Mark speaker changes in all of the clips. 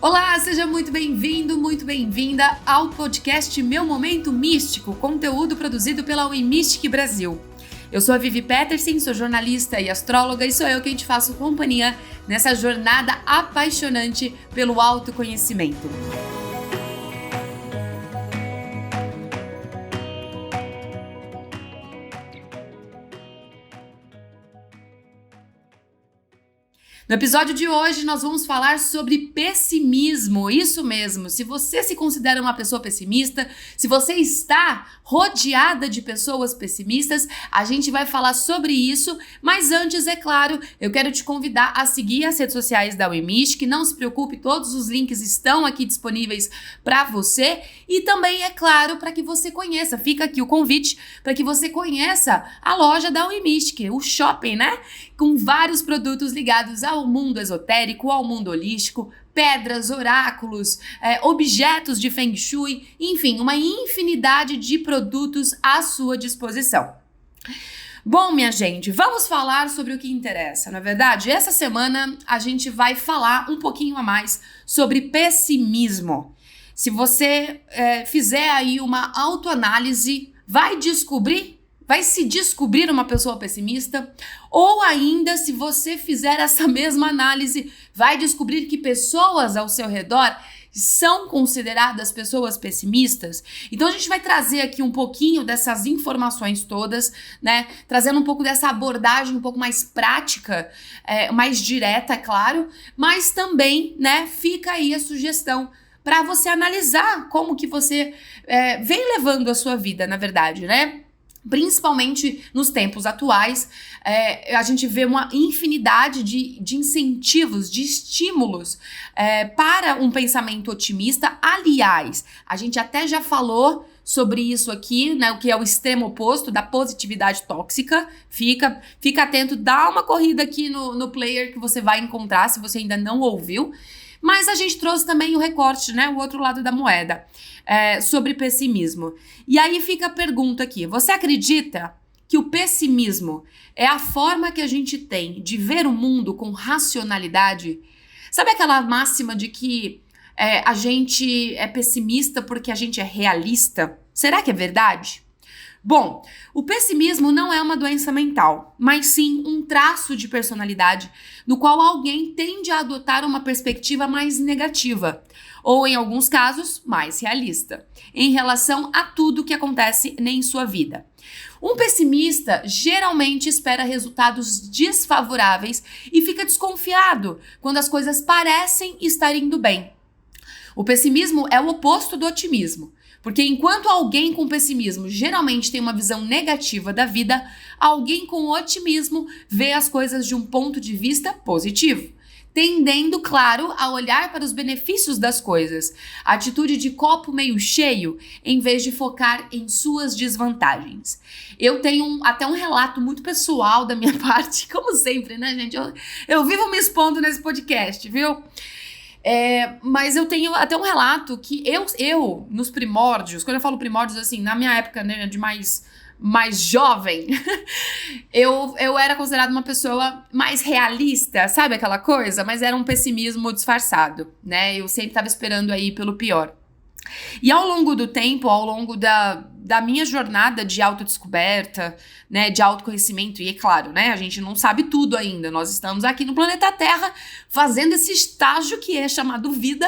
Speaker 1: Olá, seja muito bem-vindo, muito bem-vinda ao podcast Meu Momento Místico, conteúdo produzido pela WeMystic Brasil. Eu sou a Vivi Peterson, sou jornalista e astróloga e sou eu quem te faço companhia nessa jornada apaixonante pelo autoconhecimento. No episódio de hoje, nós vamos falar sobre pessimismo, isso mesmo. Se você se considera uma pessoa pessimista, se você está rodeada de pessoas pessimistas, a gente vai falar sobre isso, mas antes, é claro, eu quero te convidar a seguir as redes sociais da WeMystic, não se preocupe, todos os links estão aqui disponíveis para você e também, é claro, para que você conheça, fica aqui o convite para que você conheça a loja da WeMystic, o shopping, né? Com vários produtos ligados ao mundo esotérico, ao mundo holístico, pedras, oráculos, objetos de Feng Shui, enfim, uma infinidade de produtos à sua disposição. Bom, minha gente, vamos falar sobre o que interessa, não é verdade? Essa semana a gente vai falar um pouquinho a mais sobre pessimismo. Se você fizer aí uma autoanálise, vai se descobrir uma pessoa pessimista, ou ainda, se você fizer essa mesma análise, vai descobrir que pessoas ao seu redor são consideradas pessoas pessimistas. Então a gente vai trazer aqui um pouquinho dessas informações todas, né? Trazendo um pouco dessa abordagem um pouco mais prática, mais direta, é claro, mas também, né, fica aí a sugestão para você analisar como que você vem levando a sua vida, na verdade, né? Principalmente nos tempos atuais, a gente vê uma infinidade de incentivos, de estímulos para um pensamento otimista. Aliás, a gente até já falou sobre isso aqui, né, o que é o extremo oposto da positividade tóxica. Fica atento, dá uma corrida aqui no player que você vai encontrar, se você ainda não ouviu. Mas a gente trouxe também o recorte, né, o outro lado da moeda, sobre pessimismo. E aí fica a pergunta aqui, você acredita que o pessimismo é a forma que a gente tem de ver o mundo com racionalidade? Sabe aquela máxima de que a gente é pessimista porque a gente é realista? Será que é verdade? Bom, o pessimismo não é uma doença mental, mas sim um traço de personalidade no qual alguém tende a adotar uma perspectiva mais negativa, ou em alguns casos, mais realista, em relação a tudo que acontece em sua vida. Um pessimista geralmente espera resultados desfavoráveis e fica desconfiado quando as coisas parecem estar indo bem. O pessimismo é o oposto do otimismo. Porque enquanto alguém com pessimismo geralmente tem uma visão negativa da vida, alguém com otimismo vê as coisas de um ponto de vista positivo, tendendo, claro, a olhar para os benefícios das coisas, a atitude de copo meio cheio, em vez de focar em suas desvantagens. Eu tenho até um relato muito pessoal da minha parte, como sempre, né, gente? Eu vivo me expondo nesse podcast, viu? Mas eu tenho até um relato que eu nos primórdios, quando eu falo primórdios, assim, na minha época, né, de mais jovem, eu era considerada uma pessoa mais realista, sabe aquela coisa? Mas era um pessimismo disfarçado, né? Eu sempre estava esperando aí pelo pior. E ao longo do tempo, ao longo da minha jornada de autodescoberta, né, de autoconhecimento, e é claro, né, a gente não sabe tudo ainda, nós estamos aqui no planeta Terra fazendo esse estágio que é chamado vida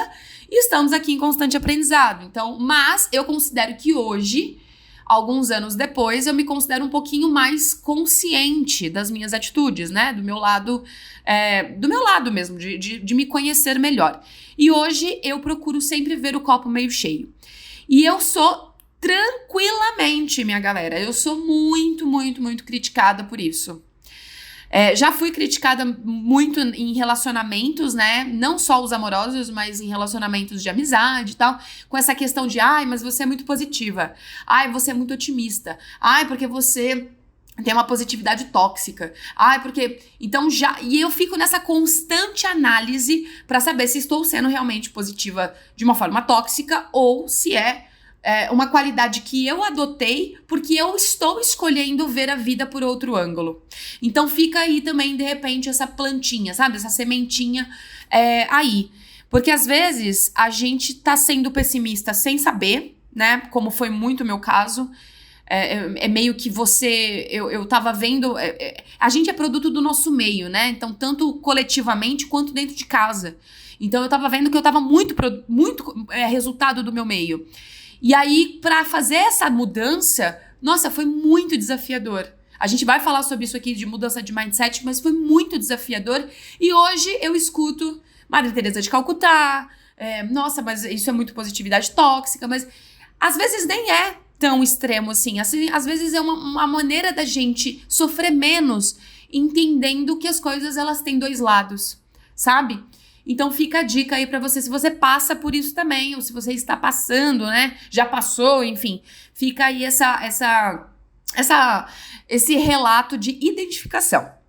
Speaker 1: e estamos aqui em constante aprendizado. Então, mas eu considero que hoje, alguns anos depois, eu me considero um pouquinho mais consciente das minhas atitudes, né, do meu lado mesmo, de me conhecer melhor. E hoje eu procuro sempre ver o copo meio cheio. E eu sou tranquilamente, minha galera, eu sou muito, muito, muito criticada por isso. Já fui criticada muito em relacionamentos, né? Não só os amorosos, mas em relacionamentos de amizade e tal. Com essa questão de, mas você é muito positiva. Você é muito otimista. Porque você tem uma positividade tóxica. Porque... Então E eu fico nessa constante análise para saber se estou sendo realmente positiva de uma forma tóxica ou se é uma qualidade que eu adotei porque eu estou escolhendo ver a vida por outro ângulo. Então fica aí também, de repente, essa plantinha, sabe? Essa sementinha aí. Porque às vezes a gente tá sendo pessimista sem saber, né? Como foi muito o meu caso. É meio que eu tava vendo, a gente é produto do nosso meio, né? Então, tanto coletivamente quanto dentro de casa. Então, eu tava vendo que eu tava muito resultado do meu meio. E aí, pra fazer essa mudança, nossa, foi muito desafiador. A gente vai falar sobre isso aqui de mudança de mindset, mas foi muito desafiador. E hoje eu escuto Madre Teresa de Calcutá, nossa, mas isso é muito positividade tóxica, mas às vezes nem é tão extremo assim. Às vezes é uma maneira da gente sofrer menos, entendendo que as coisas elas têm dois lados, sabe? Então fica a dica aí pra você, se você passa por isso também, ou se você está passando, né? Já passou, enfim. Fica aí esse relato de identificação.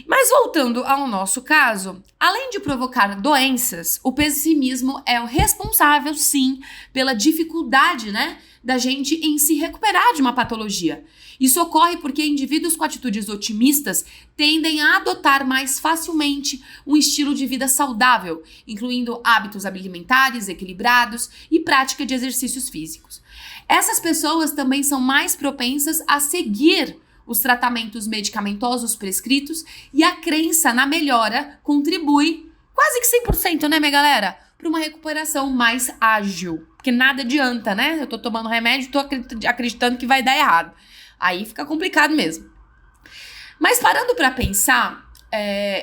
Speaker 1: Mas voltando ao nosso caso, além de provocar doenças, o pessimismo é o responsável, sim, pela dificuldade, né, da gente em se recuperar de uma patologia. Isso ocorre porque indivíduos com atitudes otimistas tendem a adotar mais facilmente um estilo de vida saudável, incluindo hábitos alimentares equilibrados e prática de exercícios físicos. Essas pessoas também são mais propensas a seguir os tratamentos medicamentosos prescritos e a crença na melhora contribui quase que 100%, né, minha galera? Para uma recuperação mais ágil. Porque nada adianta, né? Eu tô tomando remédio e tô acreditando que vai dar errado. Aí fica complicado mesmo. Mas parando para pensar,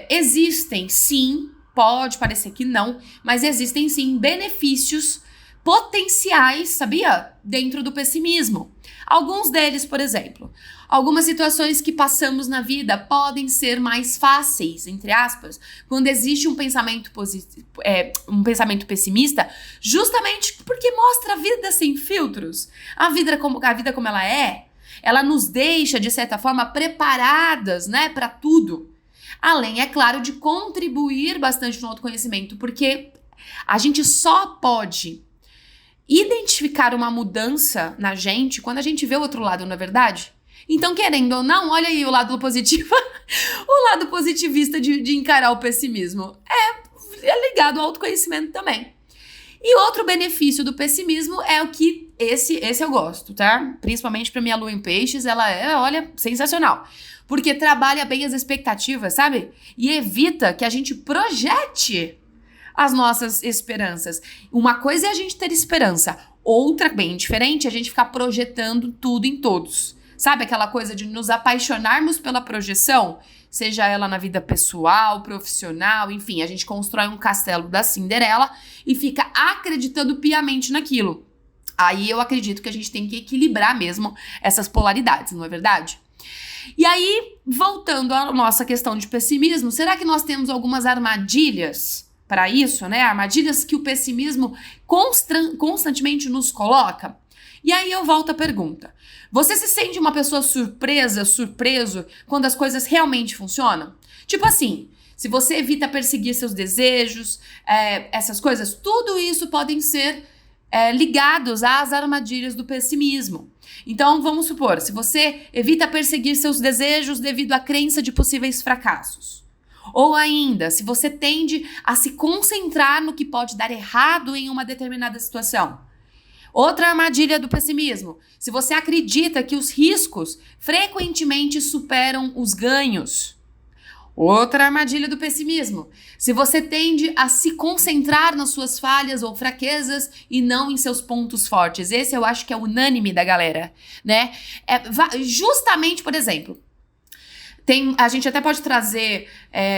Speaker 1: existem sim, pode parecer que não, mas existem sim benefícios potenciais, sabia? Dentro do pessimismo. Alguns deles, por exemplo, algumas situações que passamos na vida podem ser mais fáceis, entre aspas, quando existe um pensamento pessimista, justamente porque mostra a vida sem filtros. A vida como ela é, ela nos deixa, de certa forma, preparadas, né, para tudo. Além, é claro, de contribuir bastante no autoconhecimento, porque a gente só pode identificar uma mudança na gente quando a gente vê o outro lado, não é verdade? Então, querendo ou não, olha aí o lado positivo, o lado positivista de encarar o pessimismo. É ligado ao autoconhecimento também. E outro benefício do pessimismo é o que esse eu gosto, tá? Principalmente pra minha lua em peixes, ela é, olha, sensacional. Porque trabalha bem as expectativas, sabe? E evita que a gente projete as nossas esperanças. Uma coisa é a gente ter esperança, outra, bem diferente, é a gente ficar projetando tudo em todos. Sabe aquela coisa de nos apaixonarmos pela projeção? Seja ela na vida pessoal, profissional, enfim, a gente constrói um castelo da Cinderela e fica acreditando piamente naquilo. Aí eu acredito que a gente tem que equilibrar mesmo essas polaridades, não é verdade? E aí, voltando à nossa questão de pessimismo, será que nós temos algumas armadilhas para isso, né? Armadilhas que o pessimismo constantemente nos coloca? E aí eu volto à pergunta. Você se sente uma pessoa surpreso, quando as coisas realmente funcionam? Tipo assim, se você evita perseguir seus desejos, essas coisas, tudo isso podem ser ligados às armadilhas do pessimismo. Então, vamos supor, se você evita perseguir seus desejos devido à crença de possíveis fracassos. Ou ainda, se você tende a se concentrar no que pode dar errado em uma determinada situação. Outra armadilha do pessimismo, se você acredita que os riscos frequentemente superam os ganhos. Outra armadilha do pessimismo, se você tende a se concentrar nas suas falhas ou fraquezas e não em seus pontos fortes. Esse eu acho que é unânime da galera, né? Justamente, por exemplo, a gente até pode trazer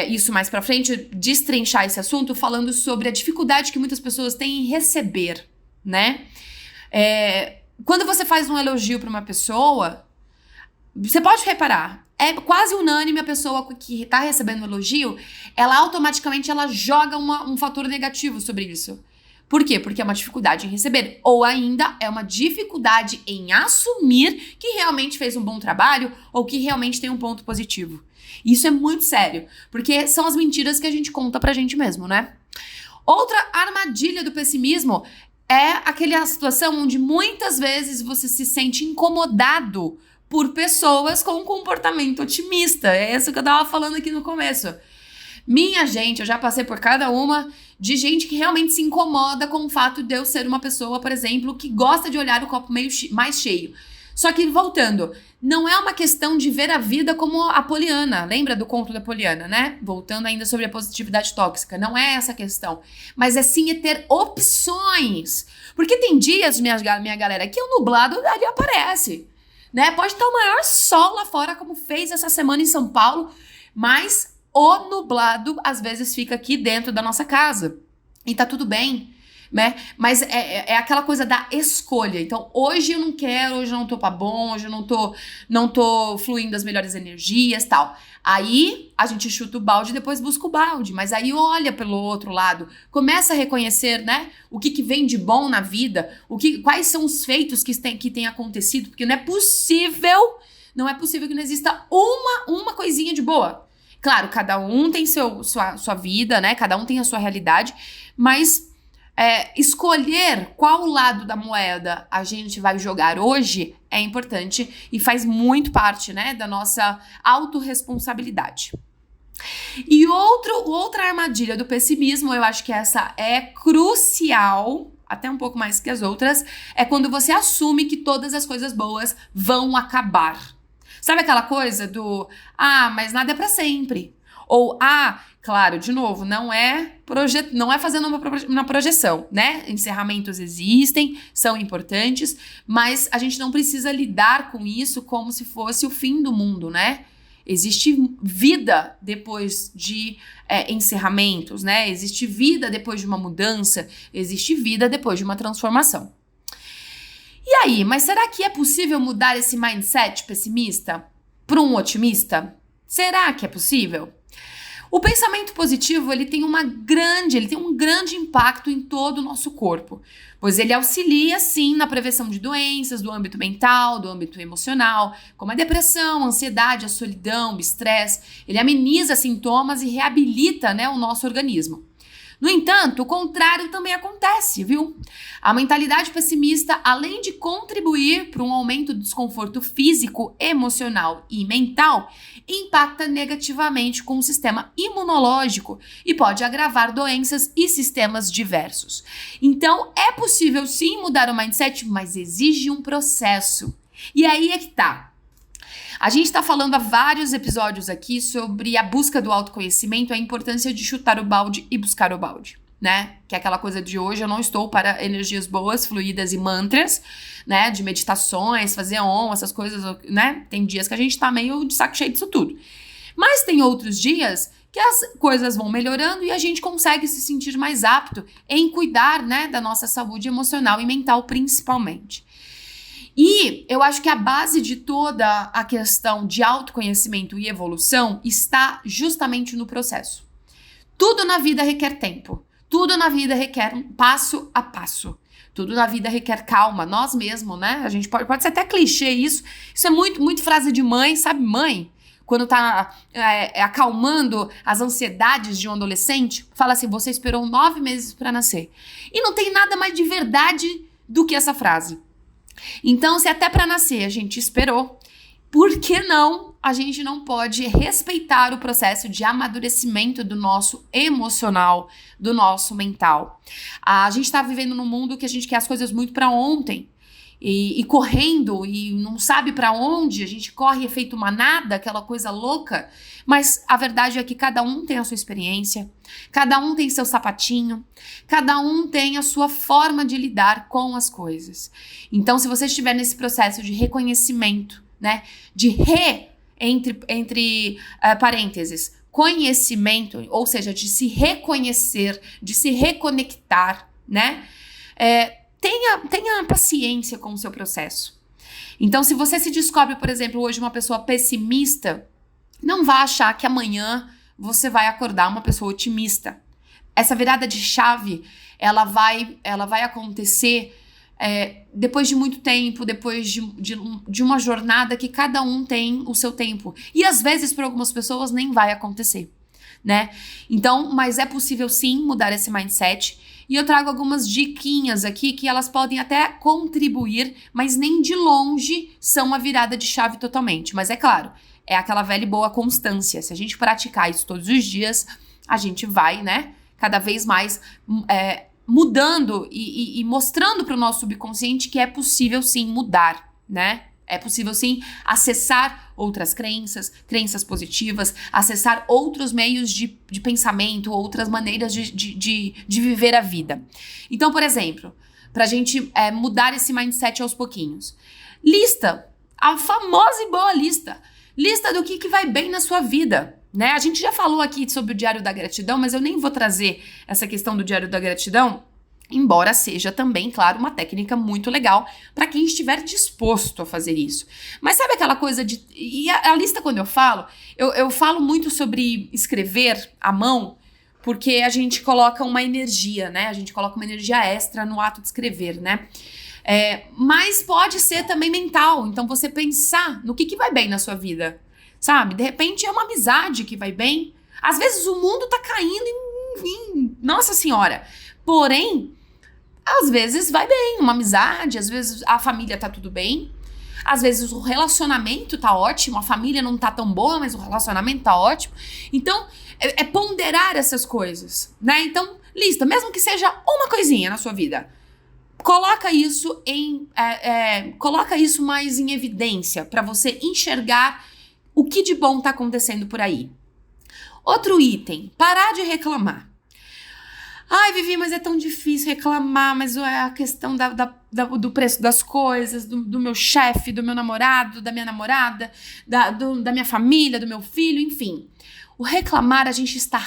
Speaker 1: isso mais pra frente, destrinchar esse assunto, falando sobre a dificuldade que muitas pessoas têm em receber, né? Quando você faz um elogio pra uma pessoa, você pode reparar, é quase unânime a pessoa que tá recebendo um elogio, ela automaticamente joga um fator negativo sobre isso. Por quê? Porque é uma dificuldade em receber, ou ainda é uma dificuldade em assumir que realmente fez um bom trabalho ou que realmente tem um ponto positivo. Isso é muito sério, porque são as mentiras que a gente conta pra gente mesmo, né? Outra armadilha do pessimismo é aquela situação onde muitas vezes você se sente incomodado por pessoas com um comportamento otimista. É isso que eu tava falando aqui no começo. Minha gente, eu já passei por cada uma de gente que realmente se incomoda com o fato de eu ser uma pessoa, por exemplo, que gosta de olhar o copo mais cheio. Só que, voltando, não é uma questão de ver a vida como a Poliana. Lembra do conto da Poliana, né? Voltando ainda sobre a positividade tóxica. Não é essa a questão. Mas é sim é ter opções. Porque tem dias, minha galera, que o nublado ali aparece. Né? Pode estar o maior sol lá fora, como fez essa semana em São Paulo. Mas o nublado, às vezes, fica aqui dentro da nossa casa. E tá tudo bem. Né? Mas é aquela coisa da escolha. Então, hoje eu não quero, hoje eu não tô pra bom, hoje eu não tô fluindo as melhores energias, tal. Aí, a gente chuta o balde e depois busca o balde. Mas aí olha pelo outro lado, começa a reconhecer, né, o que vem de bom na vida, quais são os feitos que têm acontecido, porque não é possível que não exista uma coisinha de boa. Claro, cada um tem sua vida, né, cada um tem a sua realidade, mas escolher qual lado da moeda a gente vai jogar hoje é importante e faz muito parte, né, da nossa autorresponsabilidade. E outra armadilha do pessimismo, eu acho que essa é crucial, até um pouco mais que as outras, é quando você assume que todas as coisas boas vão acabar. Sabe aquela coisa do, mas nada é pra sempre. Ou, claro, de novo, não é fazendo uma projeção, né? Encerramentos existem, são importantes, mas a gente não precisa lidar com isso como se fosse o fim do mundo, né? Existe vida depois de encerramentos, né? Existe vida depois de uma mudança, existe vida depois de uma transformação. E aí, mas será que é possível mudar esse mindset pessimista para um otimista? Será que é possível? O pensamento positivo, ele tem um grande impacto em todo o nosso corpo, pois ele auxilia, sim, na prevenção de doenças do âmbito mental, do âmbito emocional, como a depressão, a ansiedade, a solidão, o estresse. Ele ameniza sintomas e reabilita, né, o nosso organismo. No entanto, o contrário também acontece, viu? A mentalidade pessimista, além de contribuir para um aumento do desconforto físico, emocional e mental, impacta negativamente com o sistema imunológico e pode agravar doenças e sistemas diversos. Então, é possível sim mudar o mindset, mas exige um processo. E aí é que tá. A gente está falando há vários episódios aqui sobre a busca do autoconhecimento, a importância de chutar o balde e buscar o balde, né? Que é aquela coisa de hoje, eu não estou para energias boas, fluídas e mantras, né? De meditações, fazer essas coisas, né? Tem dias que a gente tá meio de saco cheio disso tudo. Mas tem outros dias que as coisas vão melhorando e a gente consegue se sentir mais apto em cuidar, né? Da nossa saúde emocional e mental, principalmente. E eu acho que a base de toda a questão de autoconhecimento e evolução está justamente no processo. Tudo na vida requer tempo. Tudo na vida requer um passo a passo. Tudo na vida requer calma. Nós mesmos, né? A gente pode ser até clichê isso. Isso é muito frase de mãe, sabe? Mãe, quando tá acalmando as ansiedades de um adolescente, fala assim, você esperou 9 meses para nascer. E não tem nada mais de verdade do que essa frase. Então, se até para nascer a gente esperou, por que não a gente não pode respeitar o processo de amadurecimento do nosso emocional, do nosso mental? A gente está vivendo num mundo que a gente quer as coisas muito para ontem e correndo e não sabe para onde, a gente corre efeito manada, aquela coisa louca, mas a verdade é que cada um tem a sua experiência, cada um tem seu sapatinho, cada um tem a sua forma de lidar com as coisas. Então, se você estiver nesse processo de reconhecimento, né, de entre parênteses, conhecimento, ou seja, de se reconhecer, de se reconectar, né, tenha paciência com o seu processo. Então, se você se descobre, por exemplo, hoje uma pessoa pessimista, não vá achar que amanhã você vai acordar uma pessoa otimista. Essa virada de chave, ela vai acontecer depois de muito tempo, depois de uma jornada que cada um tem o seu tempo. E às vezes, para algumas pessoas, nem vai acontecer, né? Então, mas é possível sim mudar esse mindset. E eu trago algumas diquinhas aqui que elas podem até contribuir, mas nem de longe são a virada de chave totalmente. Mas é claro, é aquela velha e boa constância. Se a gente praticar isso todos os dias, a gente vai, né, cada vez mais mudando e mostrando para o nosso subconsciente que é possível sim mudar, né? É possível sim acessar outras crenças positivas, acessar outros meios de pensamento, outras maneiras de viver a vida. Então, por exemplo, pra gente mudar esse mindset aos pouquinhos. Lista, a famosa e boa lista. Lista do que vai bem na sua vida, né? A gente já falou aqui sobre o Diário da Gratidão, mas eu nem vou trazer essa questão do Diário da Gratidão, embora seja também, claro, uma técnica muito legal para quem estiver disposto a fazer isso. Mas sabe aquela coisa de... E a lista, quando eu falo muito sobre escrever à mão, porque a gente coloca uma energia, né? A gente coloca uma energia extra no ato de escrever, né? Mas pode ser também mental. Então, você pensar no que vai bem na sua vida, sabe? De repente, é uma amizade que vai bem. Às vezes, o mundo tá caindo em Nossa Senhora. Porém, às vezes vai bem, uma amizade, às vezes a família tá tudo bem, às vezes o relacionamento tá ótimo, a família não tá tão boa, mas o relacionamento tá ótimo. Então, é ponderar essas coisas, né? Então, lista, mesmo que seja uma coisinha na sua vida, coloca isso mais em evidência para você enxergar o que de bom tá acontecendo por aí. Outro item, parar de reclamar. Ai, Vivi, mas é tão difícil reclamar, mas é a questão do preço das coisas, do meu chefe, do meu namorado, da minha namorada, da minha família, do meu filho, enfim. O reclamar, a gente está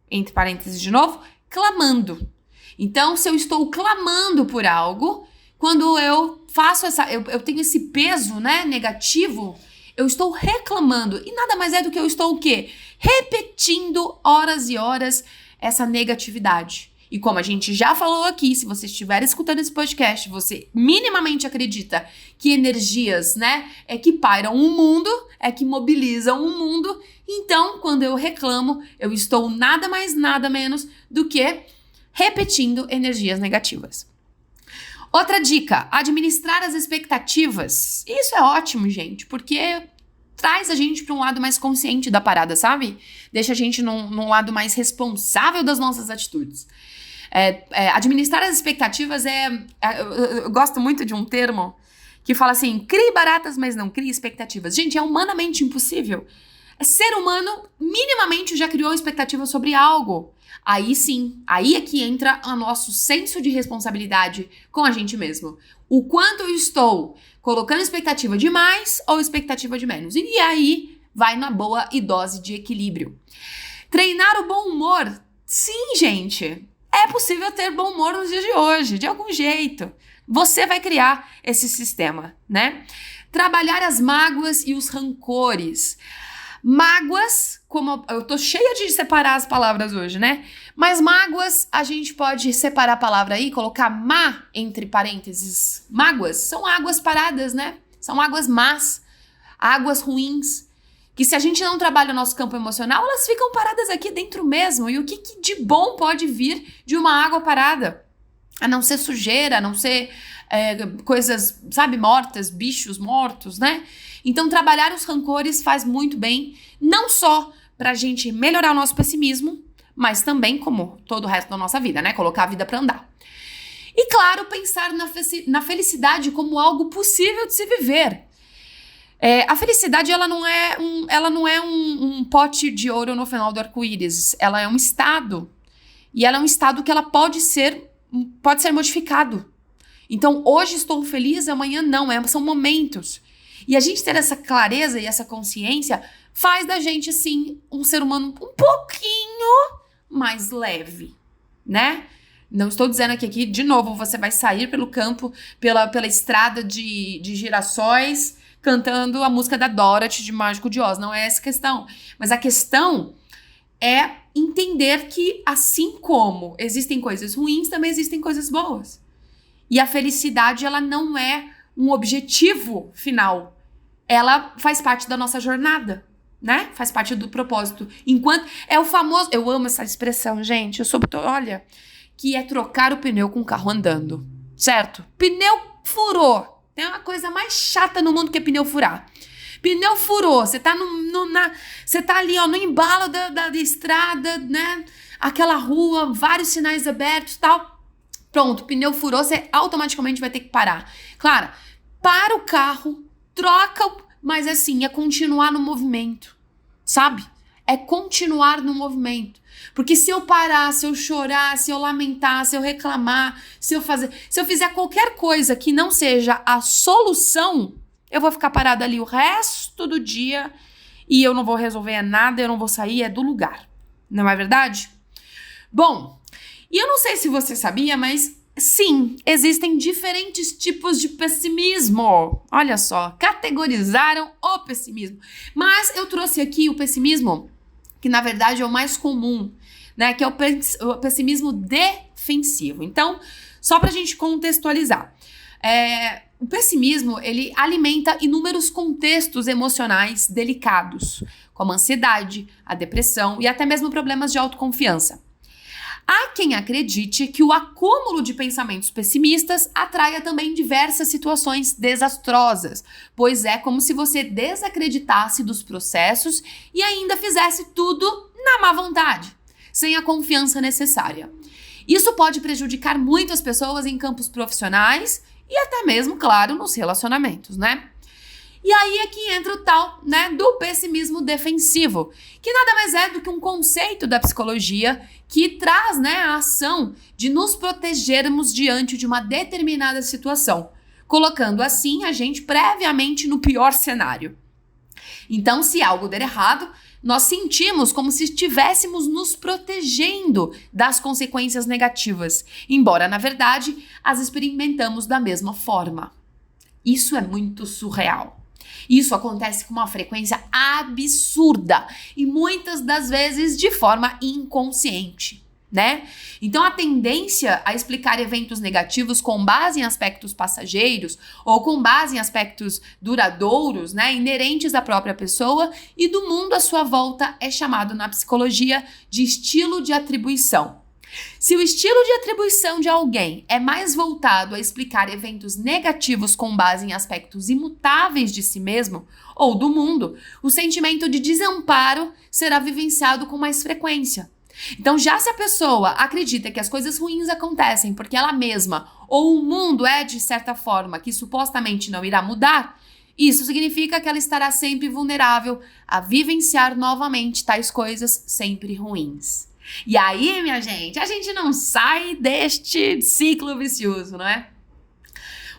Speaker 1: entre parênteses de novo, clamando. Então, se eu estou clamando por algo, quando eu faço eu tenho esse peso, né, negativo, eu estou reclamando. E nada mais é do que eu estou o quê? Repetindo horas e horas essa negatividade. E como a gente já falou aqui, se você estiver escutando esse podcast, você minimamente acredita que energias, né, que pairam o mundo, que mobilizam o mundo. Então, quando eu reclamo, eu estou nada mais, nada menos do que repetindo energias negativas. Outra dica, administrar as expectativas. Isso é ótimo, gente, porque traz a gente para um lado mais consciente da parada, sabe? Deixa a gente num lado mais responsável das nossas atitudes. Administrar as expectativas eu gosto muito de um termo que fala assim, crie baratas, mas não crie expectativas. Gente, é humanamente impossível. Ser humano minimamente já criou expectativa sobre algo. Aí sim, aí é que entra o nosso senso de responsabilidade com a gente mesmo. O quanto eu estou colocando expectativa de mais ou expectativa de menos. E aí vai na boa e dose de equilíbrio. Treinar o bom humor. Sim, gente. É possível ter bom humor nos dias de hoje, de algum jeito. Você vai criar esse sistema, né? Trabalhar as mágoas e os rancores. Mágoas, como eu tô cheia de separar as palavras hoje, né? Mas mágoas, a gente pode separar a palavra aí, colocar má entre parênteses. Mágoas são águas paradas, né? São águas más, águas ruins, que se a gente não trabalha o nosso campo emocional, elas ficam paradas aqui dentro mesmo. E o que de bom pode vir de uma água parada? A não ser sujeira, a não ser coisas, sabe, mortas, bichos mortos, né? Então, trabalhar os rancores faz muito bem, não só pra gente melhorar o nosso pessimismo, mas também como todo o resto da nossa vida, né? Colocar a vida pra andar. E, claro, pensar na felicidade como algo possível de se viver. A felicidade, ela não é um pote de ouro no final do arco-íris. Ela é um estado. E ela é um estado que ela pode ser modificado. Então, hoje estou feliz, amanhã não. São momentos. E a gente ter essa clareza e essa consciência faz da gente, sim, um ser humano um pouquinho mais leve, né? Não estou dizendo aqui, de novo, você vai sair pelo campo, pela estrada de girassóis, cantando a música da Dorothy, de Mágico de Oz. Não é essa a questão. Mas a questão é entender que, assim como existem coisas ruins, também existem coisas boas. E a felicidade, ela não é um objetivo final. Ela faz parte da nossa jornada, né? Faz parte do propósito. Enquanto é o famoso... Eu amo essa expressão, gente. Olha, que é trocar o pneu com o carro andando, certo? Pneu furou. Tem uma coisa mais chata no mundo que é pneu furar. Pneu furou. Você tá, você tá ali, ó, no embalo da estrada, né? aquela rua, vários sinais abertos e tal. Pronto, o pneu furou, você automaticamente vai ter que parar. Claro, para o carro, troca, mas assim, é continuar no movimento, sabe? É continuar no movimento. Porque se eu parar, se eu chorar, se eu lamentar, se eu reclamar, se eu fizer qualquer coisa que não seja a solução, eu vou ficar parada ali o resto do dia e eu não vou resolver nada, eu não vou sair do lugar. Não é verdade? Bom, e eu não sei se você sabia, mas sim, existem diferentes tipos de pessimismo. Olha só, categorizaram o pessimismo. Mas eu trouxe aqui o pessimismo, que na verdade é o mais comum, né? Que é o pessimismo defensivo. Então, só pra gente contextualizar. O pessimismo, ele alimenta inúmeros contextos emocionais delicados, como a ansiedade, a depressão e até mesmo problemas de autoconfiança. Há quem acredite que o acúmulo de pensamentos pessimistas atraia também diversas situações desastrosas, pois é como se você desacreditasse dos processos e ainda fizesse tudo na má vontade, sem a confiança necessária. Isso pode prejudicar muitas pessoas em campos profissionais e até mesmo, claro, nos relacionamentos, né? E aí é que entra o tal, né, do pessimismo defensivo, que nada mais é do que um conceito da psicologia que traz, né, a ação de nos protegermos diante de uma determinada situação, colocando assim a gente previamente no pior cenário. Então, se algo der errado, nós sentimos como se estivéssemos nos protegendo das consequências negativas, embora, na verdade, as experimentamos da mesma forma. Isso é muito surreal. Isso acontece com uma frequência absurda e muitas das vezes de forma inconsciente, né? Então a tendência a explicar eventos negativos com base em aspectos passageiros ou com base em aspectos duradouros, né, inerentes à própria pessoa e do mundo à sua volta é chamado na psicologia de estilo de atribuição. Se o estilo de atribuição de alguém é mais voltado a explicar eventos negativos com base em aspectos imutáveis de si mesmo ou do mundo, o sentimento de desamparo será vivenciado com mais frequência. Então, já se a pessoa acredita que as coisas ruins acontecem porque ela mesma ou o mundo é de certa forma que supostamente não irá mudar, isso significa que ela estará sempre vulnerável a vivenciar novamente tais coisas sempre ruins. E aí, minha gente, a gente não sai deste ciclo vicioso, não é?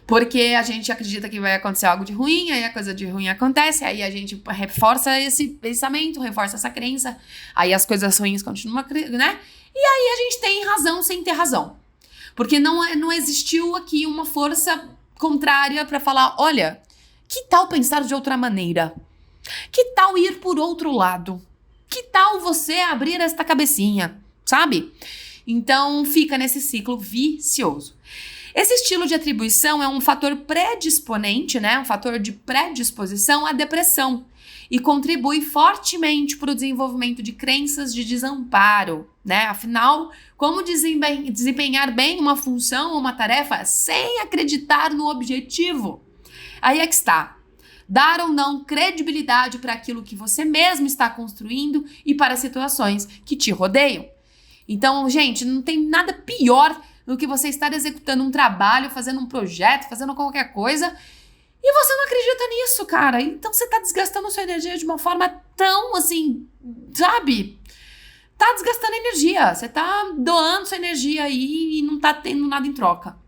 Speaker 1: Porque a gente acredita que vai acontecer algo de ruim, aí a coisa de ruim acontece, aí a gente reforça esse pensamento, reforça essa crença, aí as coisas ruins continuam, né? E aí a gente tem razão sem ter razão. Porque não existiu aqui uma força contrária para falar, olha, que tal pensar de outra maneira? Que tal ir por outro lado? Que tal você abrir esta cabecinha, sabe? Então fica nesse ciclo vicioso. Esse estilo de atribuição é um fator predisponente, né? Um fator de predisposição à depressão e contribui fortemente para o desenvolvimento de crenças de desamparo, né? Afinal, como desempenhar bem uma função ou uma tarefa sem acreditar no objetivo? Aí é que está. Dar ou não credibilidade para aquilo que você mesmo está construindo e para situações que te rodeiam. Então, gente, não tem nada pior do que você estar executando um trabalho, fazendo um projeto, fazendo qualquer coisa e você não acredita nisso, cara. Então você está desgastando sua energia de uma forma tão assim, sabe? Tá desgastando energia. Você tá doando sua energia aí e não tá tendo nada em troca.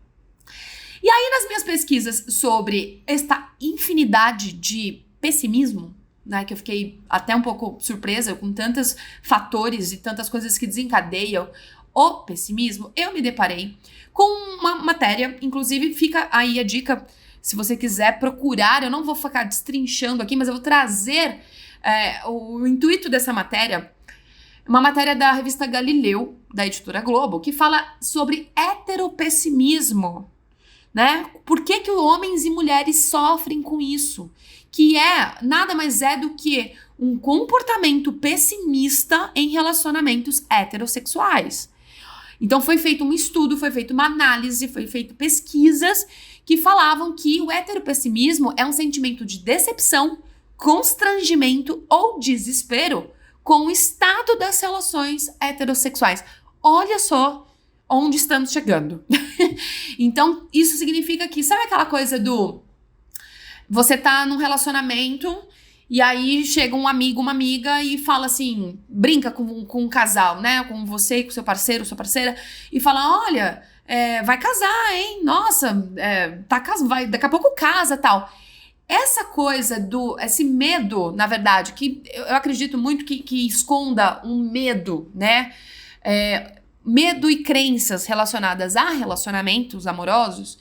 Speaker 1: E aí, nas minhas pesquisas sobre esta infinidade de pessimismo, né, que eu fiquei até um pouco surpresa com tantos fatores e tantas coisas que desencadeiam o pessimismo, eu me deparei com uma matéria, inclusive fica aí a dica, se você quiser procurar, eu não vou ficar destrinchando aqui, mas eu vou trazer o intuito dessa matéria, uma matéria da revista Galileu, da editora Globo, que fala sobre heteropessimismo. Né? Por que homens e mulheres sofrem com isso? Que nada mais é do que um comportamento pessimista em relacionamentos heterossexuais. Então foi feito um estudo, foi feita uma análise, foi feito pesquisas que falavam que o heteropessimismo é um sentimento de decepção, constrangimento ou desespero com o estado das relações heterossexuais. Olha só onde estamos chegando. Então, isso significa que, sabe aquela coisa do... Você tá num relacionamento e aí chega um amigo, uma amiga e fala assim, brinca com um casal, né? Com você e com seu parceiro, sua parceira, e fala, olha, vai casar, hein? Nossa, daqui a pouco casa, tal. Essa coisa esse medo, na verdade, que eu acredito muito que esconda um medo, né? Medo e crenças relacionadas a relacionamentos amorosos,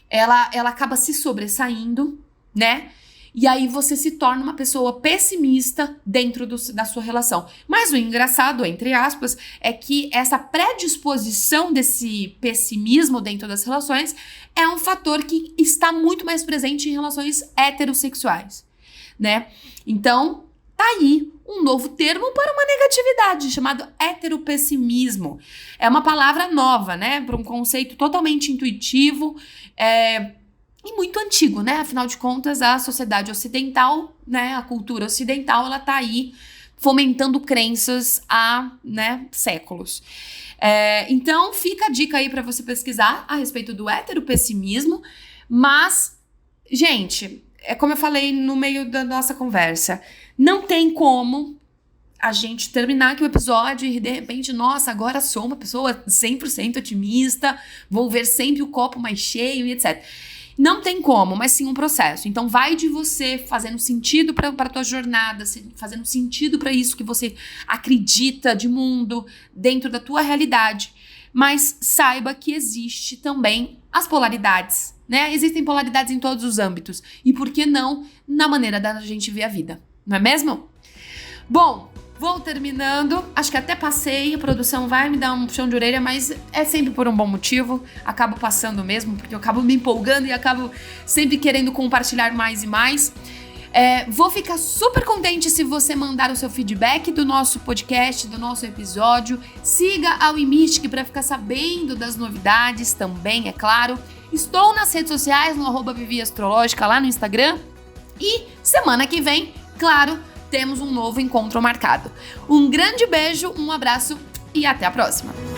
Speaker 1: ela acaba se sobressaindo, né? E aí você se torna uma pessoa pessimista dentro da sua relação. Mas o engraçado, entre aspas, é que essa predisposição desse pessimismo dentro das relações é um fator que está muito mais presente em relações heterossexuais, né? Então, tá aí um novo termo para uma negatividade, chamado heteropessimismo. É uma palavra nova, né? Para um conceito totalmente intuitivo, e muito antigo, né? Afinal de contas, a sociedade ocidental, né? A cultura ocidental, ela tá aí fomentando crenças há, né, séculos. Então, fica a dica aí para você pesquisar a respeito do heteropessimismo, mas, gente, como eu falei no meio da nossa conversa, não tem como a gente terminar aqui o episódio e de repente, nossa, agora sou uma pessoa 100% otimista, vou ver sempre o copo mais cheio e etc. Não tem como, mas sim um processo. Então vai de você fazendo sentido para a tua jornada, fazendo sentido para isso que você acredita de mundo dentro da tua realidade. Mas saiba que existe também as polaridades, né? Existem polaridades em todos os âmbitos. E por que não na maneira da gente ver a vida, não é mesmo? Bom, vou terminando, acho que até passei, a produção vai me dar um puxão de orelha, mas é sempre por um bom motivo, acabo passando mesmo, porque eu acabo me empolgando e acabo sempre querendo compartilhar mais e mais. Vou ficar super contente se você mandar o seu feedback do nosso podcast, do nosso episódio. Siga a Wimystic para ficar sabendo das novidades também, é claro. Estou nas redes sociais, no @viviastrológica lá no Instagram. E semana que vem, claro, temos um novo encontro marcado. Um grande beijo, um abraço e até a próxima!